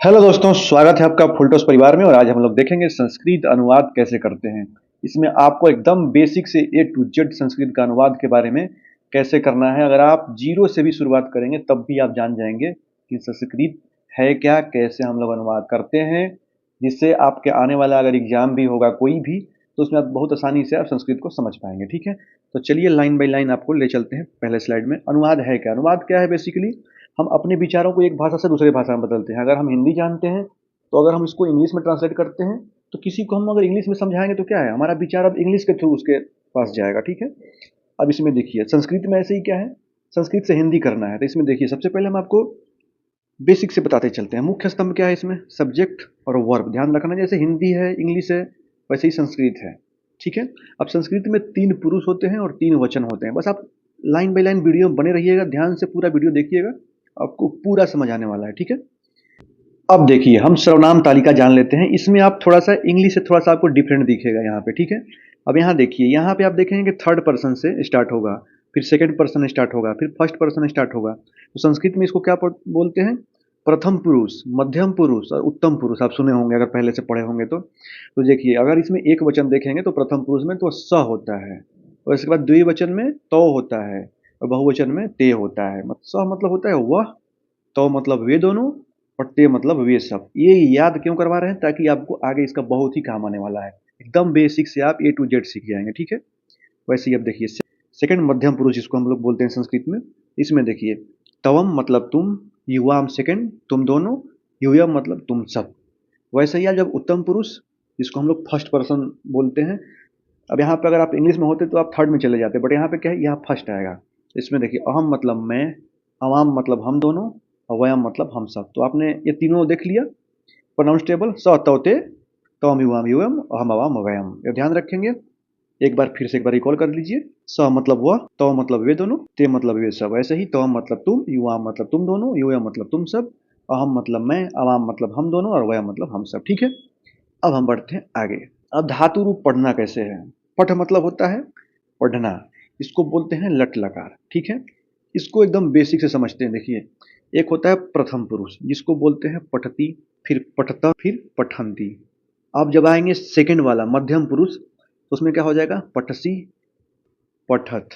Hello दोस्तों, स्वागत है आपका फुलटॉस परिवार में। और आज हम लोग देखेंगे संस्कृत अनुवाद कैसे करते हैं। इसमें आपको एकदम बेसिक से ए टू जेड संस्कृत का अनुवाद के बारे में कैसे करना है। अगर आप जीरो से भी शुरुआत करेंगे तब भी आप जान जाएंगे कि संस्कृत है क्या, कैसे हम लोग अनुवाद करते हैं, जिससे आपके आने वाला अगर एग्जाम भी होगा कोई भी, तो उसमें आप बहुत आसानी से आप संस्कृत को समझ पाएंगे। ठीक है, तो चलिए लाइन बाई लाइन आपको ले चलते हैं। पहले स्लाइड में अनुवाद है क्या। अनुवाद क्या है? बेसिकली हम अपने विचारों को एक भाषा से दूसरे भाषा में बदलते हैं। अगर हम हिंदी जानते हैं तो अगर हम इसको इंग्लिश में ट्रांसलेट करते हैं तो किसी को हम अगर इंग्लिश में समझाएंगे तो क्या है, हमारा विचार अब इंग्लिश के थ्रू उसके पास जाएगा। ठीक है, अब इसमें देखिए संस्कृत में ऐसे ही क्या है, संस्कृत से हिंदी करना है तो इसमें देखिए सबसे पहले हम आपको बेसिक से बताते चलते हैं। मुख्य स्तंभ क्या है इसमें? सब्जेक्ट और वर्ब। ध्यान रखना, जैसे हिंदी है, इंग्लिश है, वैसे ही संस्कृत है। ठीक है, अब संस्कृत में 3 पुरुष होते हैं और 3 वचन होते हैं। बस आप लाइन बाय लाइन वीडियो में बने रहिएगा, ध्यान से पूरा वीडियो देखिएगा, आपको पूरा समझ आने वाला है। ठीक है, अब देखिए हम सर्वनाम तालिका जान लेते हैं। इसमें आप थोड़ा सा इंग्लिश से थोड़ा सा आपको डिफरेंट दिखेगा यहाँ पे। ठीक है, अब यहाँ देखिए, यहाँ पे आप देखेंगे कि थर्ड पर्सन से स्टार्ट होगा, फिर सेकंड पर्सन स्टार्ट होगा, फिर फर्स्ट पर्सन स्टार्ट होगा। तो संस्कृत में इसको क्या बोलते हैं? प्रथम पुरुष, मध्यम पुरुष और उत्तम पुरुष। आप सुने होंगे अगर पहले से पढ़े होंगे तो देखिए अगर इसमें एक वचन देखेंगे तो प्रथम पुरुष में तो स होता है, और इसके बाद द्विवचन में तो होता है, और बहुवचन में ते होता है। स मतलब होता है वह, तो मतलब वे दोनों, और ते मतलब वे सब। ये याद क्यों करवा रहे हैं? ताकि आपको आगे इसका बहुत ही काम आने वाला है। एकदम बेसिक से आप ए टू जेड सीख जाएंगे। ठीक है, वैसे ही अब देखिए सेकंड मध्यम पुरुष जिसको हम लोग बोलते हैं संस्कृत में, इसमें देखिए तवम मतलब तुम, युवाम सेकंड तुम दोनों, यूयम मतलब तुम सब। वैसे ही जब उत्तम पुरुष जिसको हम लोग फर्स्ट पर्सन बोलते हैं, अब यहाँ पे अगर आप इंग्लिश में होते तो आप थर्ड में चले जाते, बट यहाँ पे क्या है, यहाँ फर्स्ट आएगा। इसमें देखिए अहम मतलब मैं, अवाम मतलब हम दोनों, और वयम मतलब हम सब। तो आपने ये तीनों देख लिया प्रोनाउंस टेबल। स तौते तम युवाम युवम अहम अवाम वयम, ये ध्यान रखेंगे। एक बार फिर से एक बार रिकॉल कर लीजिए। स मतलब वह, तो मतलब वे दोनों, ते मतलब वे सब। ऐसे ही तम मतलब तुम, युवाम मतलब तुम दोनों, युवम मतलब तुम सब, अहम मतलब मैं, अवाम मतलब हम दोनों, और वयम मतलब हम सब। ठीक है, अब हम बढ़ते हैं आगे। अब धातु रूप पढ़ना कैसे है। पठ मतलब होता है पढ़ना, इसको बोलते हैं लट लकार। ठीक है, इसको एकदम बेसिक से समझते हैं। देखिए एक होता है प्रथम पुरुष जिसको बोलते हैं पठती, फिर पठता, फिर पठंती। अब जब आएंगे सेकंड वाला मध्यम पुरुष तो उसमें क्या हो जाएगा, पठसी, पठत।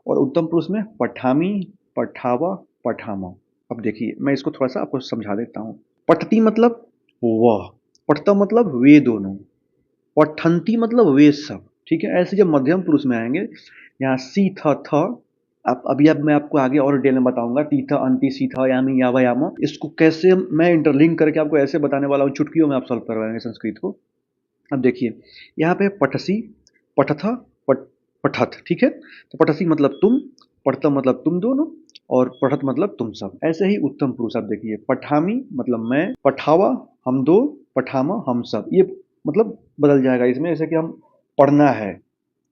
और उत्तम पुरुष में पठामी, पठावा, पठामा। अब देखिए मैं इसको थोड़ा सा आपको समझा देता हूँ। पठती मतलब वह, पठता मतलब वे दोनों, पठंती मतलब वे सब। ठीक है, ऐसे जब मध्यम पुरुष में आएंगे, यहाँ सी थ, आप अभी अब मैं आपको आगे और डिटेल में बताऊंगा। टी थ, अंति, सी थ, यामी, यावा, यामो, इसको कैसे मैं इंटरलिंक करके आपको ऐसे बताने वाला हूँ, चुटकियों में आप सॉल्व करवाएंगे संस्कृत को। अब देखिए यहाँ पे पठसी, पठथ, पठ, पठत। ठीक है, तो पठसी मतलब तुम, पठत मतलब तुम दोनों, और पठत मतलब तुम सब। ऐसे ही उत्तम पुरुष आप देखिए, पठामी मतलब मैं, पठावा हम दो, पठामा हम सब। ये मतलब बदल जाएगा इसमें, जैसे कि हम पढ़ना है,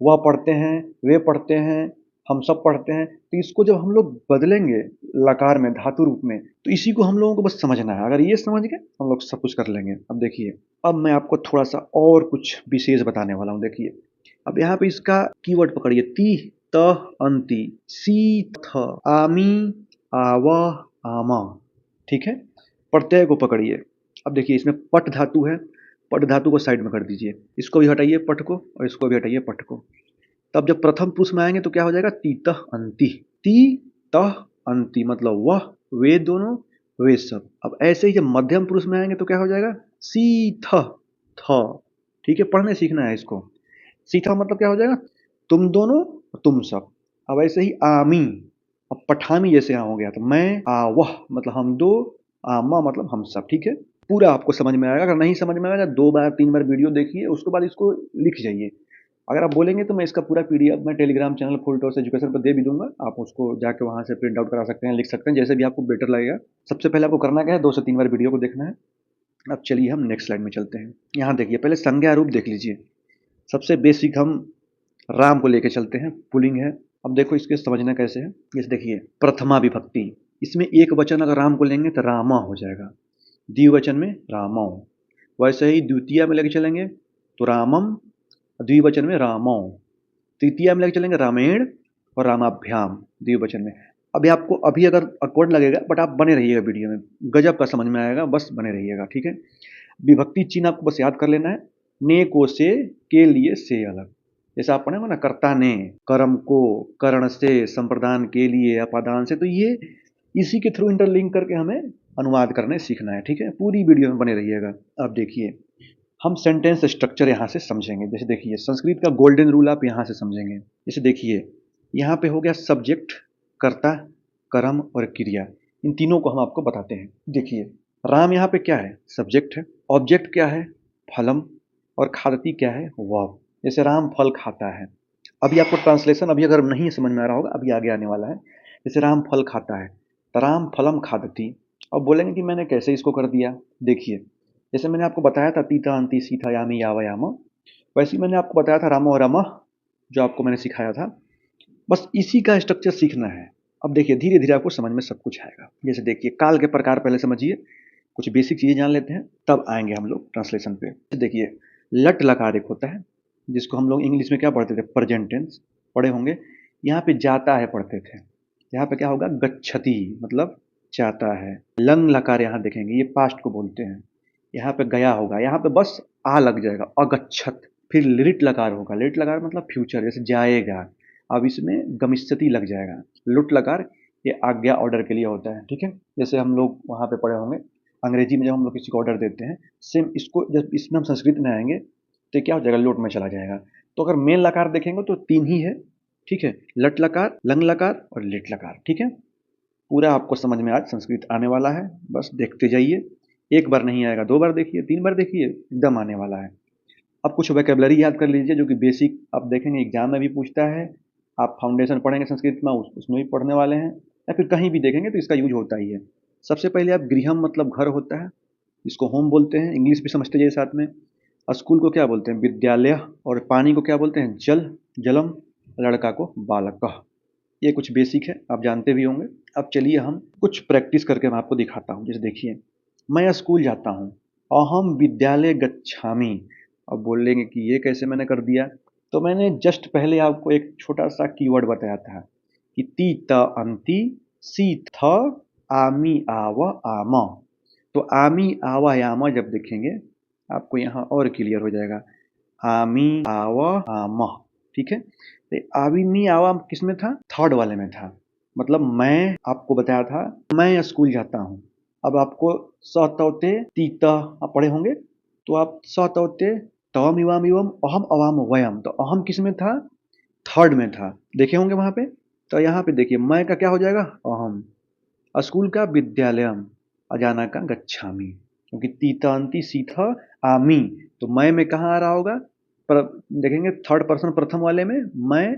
वह पढ़ते हैं, वे पढ़ते हैं, हम सब पढ़ते हैं। तो इसको जब हम लोग बदलेंगे लकार में, धातु रूप में, तो इसी को हम लोगों को बस समझना है। अगर ये समझ गए हम लोग सब कुछ कर लेंगे। अब देखिए अब मैं आपको थोड़ा सा और कुछ विशेष बताने वाला हूँ। देखिए अब यहाँ पे इसका कीवर्ड पकड़िए, ती त अंति, सी थ, आमी, आवा, आमा। ठीक है, प्रत्यय को पकड़िए। अब देखिए इसमें पट धातु है, पट धातु को साइड में कर दीजिए, इसको भी हटाइए पट को, और इसको भी हटाइए पट को। तब जब प्रथम पुरुष में आएंगे तो क्या हो जाएगा, तीतः अंति, ती तह अंति मतलब वह, वे दोनों, वे सब। अब ऐसे ही जब मध्यम पुरुष में आएंगे तो क्या हो जाएगा, सी थ, थ। ठीक है, पढ़ने सीखना है इसको। सीथा मतलब क्या हो जाएगा, तुम दोनों, तुम सब। अब ऐसे ही आमी, अब पठामी जैसे यहाँ हो गया, तो मैं, आ वह मतलब हम दो, आमा मतलब हम सब। ठीक है, पूरा आपको समझ में आएगा। अगर नहीं समझ में आएगा 2 बार 3 बार वीडियो देखिए, उसके बाद इसको लिख जाइए। अगर आप बोलेंगे तो मैं इसका पूरा पीडीएफ मैं टेलीग्राम चैनल फुलटॉस एजुकेशन पर दे भी दूंगा, आप उसको जाके वहाँ से प्रिंट आउट करा सकते हैं, लिख सकते हैं, जैसे भी आपको बेटर लगेगा। सबसे पहले आपको करना क्या है, 2 से 3 बार वीडियो को देखना है। अब चलिए हम नेक्स्ट स्लाइड में चलते हैं। यहाँ देखिए पहले संज्ञा रूप देख लीजिए। सबसे बेसिक हम राम को लेके चलते हैं, पुलिंग है। अब देखो इसके समझना कैसे है। जैसे देखिए प्रथमा विभक्ति, इसमें एक वचन अगर राम को लेंगे तो रामा हो जाएगा, द्विवचन में रामौ। वैसे ही द्वितीय में लेके चलेंगे तो रामम, द्विवचन में रामौ। तृतीय में लेके चलेंगे रामेण और रामाभ्याम, द्विवचन में। अभी आपको अभी अगर awkward लगेगा, बट आप बने रहिएगा वीडियो में, गजब का समझ में आएगा, बस बने रहिएगा, ठीक है। विभक्ति चिन्ह आपको बस याद कर लेना है, ने को से, के लिए से अलग। जैसे आप पढ़े हो ना, कर्ता ने, कर्म को, करण से, संप्रदान के लिए, अपादान से, तो ये इसी के थ्रू इंटरलिंक करके हमें अनुवाद करने सीखना है, ठीक है। पूरी वीडियो में बने रहिएगा। अब देखिए, हम सेंटेंस स्ट्रक्चर यहाँ से समझेंगे। जैसे देखिए, संस्कृत का गोल्डन रूल आप यहाँ से समझेंगे। जैसे देखिए, यहाँ पे हो गया सब्जेक्ट, कर्ता, कर्म और क्रिया, इन तीनों को हम आपको बताते हैं। देखिए, राम यहाँ पे क्या है? सब्जेक्ट है। ऑब्जेक्ट क्या है? फलम। और खादती क्या है? वर्ब। जैसे राम फल खाता है। अभी आपको ट्रांसलेशन अभी अगर नहीं समझ में आ रहा होगा, अभी आगे आने वाला है। जैसे राम फल खाता है, तो राम फलम खादती। अब बोलेंगे कि मैंने कैसे इसको कर दिया। देखिए, जैसे मैंने आपको बताया था तीता अंति सीता यामी यावयाम, वैसे ही मैंने आपको बताया था रामो रम, जो आपको मैंने सिखाया था। बस इसी का स्ट्रक्चर सीखना है। अब देखिए, धीरे धीरे आपको समझ में सब कुछ आएगा। जैसे देखिए, काल के प्रकार पहले समझिए, कुछ बेसिक चीज़ें जान लेते हैं, तब आएंगे हम लोग ट्रांसलेशन पे। देखिए, लट लकार एक होता है, जिसको हम लोग इंग्लिश में क्या पढ़ते थे? प्रेजेंट टेंस पढ़े होंगे। यहाँ पे जाता है पढ़ते थे, यहाँ पे क्या होगा? गच्छति, मतलब जाता है। लंग लकार यहाँ देखेंगे, ये पास्ट को बोलते हैं। यहाँ पे गया होगा, यहाँ पे बस आ लग जाएगा, अगच्छत। फिर लिट लकार होगा, लिट लकार मतलब फ्यूचर, जैसे जाएगा। अब इसमें गमिष्यति लग जाएगा। लुट लकार ये आज्ञा ऑर्डर के लिए होता है, ठीक है। जैसे हम लोग वहाँ पे पढ़े होंगे अंग्रेजी में, जब हम लोग किसी को ऑर्डर देते हैं, सेम इसको जब इसमें हम संस्कृत में आएंगे तो क्या हो जाएगा? लोट में चला जाएगा। तो अगर मेन लकार देखेंगे तो तीन ही है, ठीक है। लट लकार, लंग लकार और लिट लकार, ठीक है। पूरा आपको समझ में आज संस्कृत आने वाला है, बस देखते जाइए। एक बार नहीं आएगा, दो बार देखिए, तीन बार देखिए, एकदम आने वाला है। अब कुछ वोकैबुलरी याद कर लीजिए, जो कि बेसिक आप देखेंगे एग्जाम में भी पूछता है। आप फाउंडेशन पढ़ेंगे संस्कृत में, उसमें भी पढ़ने वाले हैं, या फिर कहीं भी देखेंगे तो इसका यूज होता ही है। सबसे पहले आप गृहम मतलब घर होता है, इसको होम बोलते हैं, इंग्लिश भी समझते जाइए साथ में। स्कूल को क्या बोलते हैं? विद्यालय। और पानी को क्या बोलते हैं? जल, जलम। लड़का को बालक। ये कुछ बेसिक है, आप जानते भी होंगे। अब चलिए हम कुछ प्रैक्टिस करके मैं आपको दिखाता हूँ। जैसे देखिए, मैं स्कूल जाता हूँ, अहम विद्यालय गच्छामि। अब बोलेंगे कि ये कैसे मैंने कर दिया? तो मैंने जस्ट पहले आपको एक छोटा सा कीवर्ड बताया था कि ती त अंति सी थ आमी आव आम। तो आमी आवा याम जब देखेंगे, आपको यहाँ और क्लियर हो जाएगा। आमी आव आम, ठीक है। तो आवी मी आवा किस में था? थर्ड वाले में था। मतलब मैं आपको बताया था मैं स्कूल जाता हूँ। अब आपको सतौते तीत आप पढ़े होंगे, तो आप सतौते तवम इवाम इवम अहम अवाम वयम, तो अहम किस में था? थर्ड में था, देखे होंगे वहां पे। तो यहाँ पे देखिए, मैं का क्या हो जाएगा? अहम। स्कूल का विद्यालयम, अजाना का गच्छामी, क्योंकि तीतांति सीथ आमी, तो मैं में कहाँ आ रहा होगा? पर देखेंगे थर्ड पर्सन प्रथम वाले में, मैं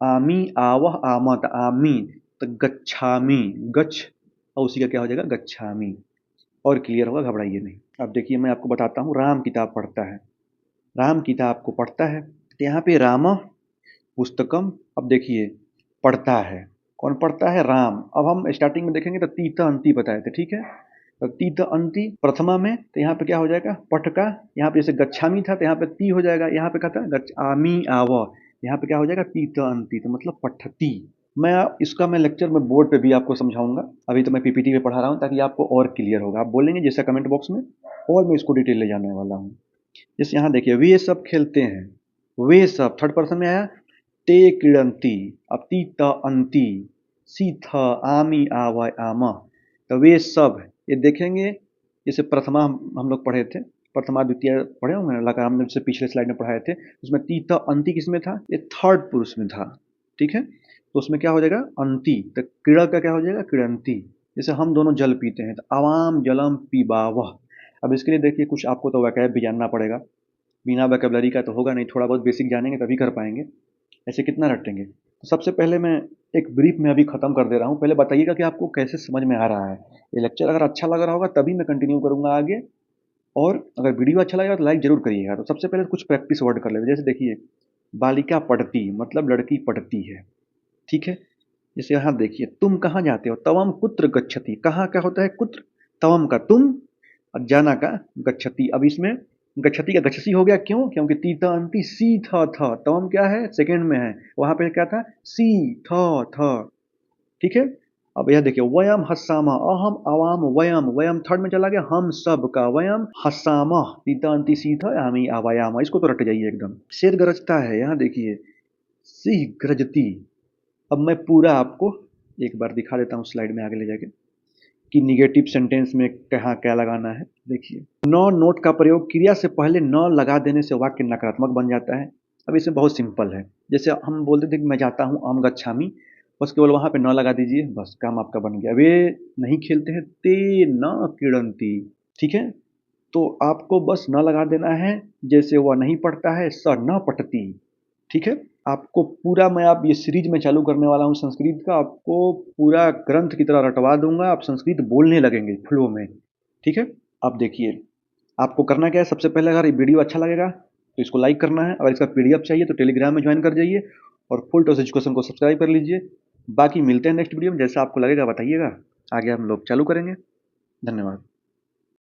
आमी आवह आमत आमी, तो गच्छामी गच्छ, और उसी का क्या हो जाएगा? गच्छामी। और क्लियर होगा, घबराइए नहीं। अब देखिए, मैं आपको बताता हूँ, राम किताब पढ़ता है, राम किताब को पढ़ता है, तो यहाँ पे राम पुस्तकम। अब देखिए, पढ़ता है, कौन पढ़ता है? राम। अब हम स्टार्टिंग में देखेंगे तो तीत अंति बताए थे, ठीक है। तो तीत अंति प्रथमा में, तो यहाँ पे क्या हो जाएगा? पठ का। यहाँ पे जैसे गच्छामी था, तो यहाँ पे ती हो जाएगा। यहाँ पे क्या था? गच्छामी आव, यहाँ पे क्या हो जाएगा? तीत अंति, तो मतलब पठती। मैं लेक्चर में बोर्ड पे भी आपको समझाऊंगा, अभी तो मैं पीपीटी पे पढ़ा रहा हूँ ताकि आपको और क्लियर होगा। आप बोलेंगे जैसा कमेंट बॉक्स में, और मैं इसको डिटेल ले जाने वाला हूँ। जैसे यहाँ देखिए, वे सब खेलते हैं, वे सब थर्ड पर्सन में आया। ते क्रीडन्ति, अब ती त अंति सी थ आमी आव आम, तो वे सब, ये देखेंगे। जैसे प्रथमा हम लोग पढ़े थे, प्रथमा द्वितीय पढ़े होंगे लगा, हमने जैसे पिछले स्लाइड में पढ़ाए थे, उसमें ती त अंति किस में था? ये थर्ड पुरुष में था, ठीक है। तो उसमें क्या हो जाएगा? अंति। तो क्रीड़ा का क्या हो जाएगा? क्रीडन्ति। जैसे हम दोनों जल पीते हैं, तो अवाम जलम पीबावह। अब इसके लिए देखिए, कुछ आपको तो वैकैब भी जानना पड़ेगा, बिना वैकेबलरी का तो होगा नहीं, थोड़ा बहुत बेसिक जानेंगे तभी कर पाएंगे, ऐसे कितना रटेंगे। तो सबसे पहले मैं एक ब्रीफ में अभी ख़त्म कर दे रहा हूँ, पहले बताइएगा कि आपको कैसे समझ में आ रहा है। ये लेक्चर अगर अच्छा लग रहा होगा तभी मैं कंटिन्यू करूँगा आगे, और अगर वीडियो अच्छा लगेगा तो लाइक ज़रूर करिएगा। तो सबसे पहले कुछ प्रैक्टिस वर्ड कर लेंगे। जैसे देखिए, बालिका पढ़ती मतलब लड़की पढ़ती है, ठीक है। जैसे यहाँ देखिए, तुम कहाँ जाते हो? तवम कुत्र गच्छति, कहाँ क्या होता है? कुत्र। तवम का तुम, और जाना का गच्छति। अब इसमें गच्छति का गच्छसी हो गया, क्यों? क्योंकि तीता अंति सी था, तवम क्या है? सेकंड में है, वहां पे क्या था? सी था, ठीक है। अब यह देखिए, वयम हस्सामः, अहम आवाम वयम, वयम थर्ड में चला गया, हम सब का, वयम हस्सामः तीतांति सीथ हामी आवायाम, इसको तो रट जाइए एकदम। शेर गरजता है, यहाँ देखिए सिंह गरजती। अब मैं पूरा आपको एक बार दिखा देता हूँ स्लाइड में आगे ले जाके कि निगेटिव सेंटेंस में कहाँ क्या लगाना है। देखिए, न नोट का प्रयोग क्रिया से पहले न लगा देने से वाक्य नकारात्मक बन जाता है। अब इसमें बहुत सिंपल है, जैसे हम बोलते थे कि मैं जाता हूँ आम गच्छामी, बस केवल वहाँ पे न लगा दीजिए, बस काम आपका बन गया। वे नहीं खेलते हैं, ते न क्रीडंती, ठीक है। तो आपको बस न लगा देना है, जैसे वह नहीं पढ़ता है, स न पठती, ठीक है। आपको पूरा मैं आप ये सीरीज में चालू करने वाला हूँ संस्कृत का, आपको पूरा ग्रंथ की तरह रटवा दूंगा, आप संस्कृत बोलने लगेंगे फ्लो में, ठीक है। अब देखिए, आपको करना क्या है, सबसे पहले अगर ये वीडियो अच्छा लगेगा तो इसको लाइक करना है, अगर इसका पीडीएफ चाहिए तो टेलीग्राम में ज्वाइन कर जाइए और फुल टॉस एजुकेशन को सब्सक्राइब कर लीजिए। बाकी मिलते हैं नेक्स्ट वीडियो में, जैसा आपको लगेगा बताइएगा, आगे हम लोग चालू करेंगे। धन्यवाद।